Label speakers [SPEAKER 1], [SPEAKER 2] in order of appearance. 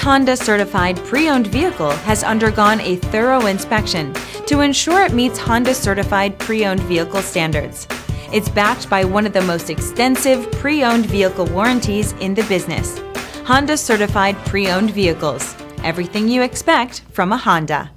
[SPEAKER 1] Honda certified pre-owned vehicle has undergone a thorough inspection to ensure it meets Honda certified pre-owned vehicle standards. It's backed by one of the most extensive pre-owned vehicle warranties in the business. Honda certified pre-owned vehicles. Everything you expect from a Honda.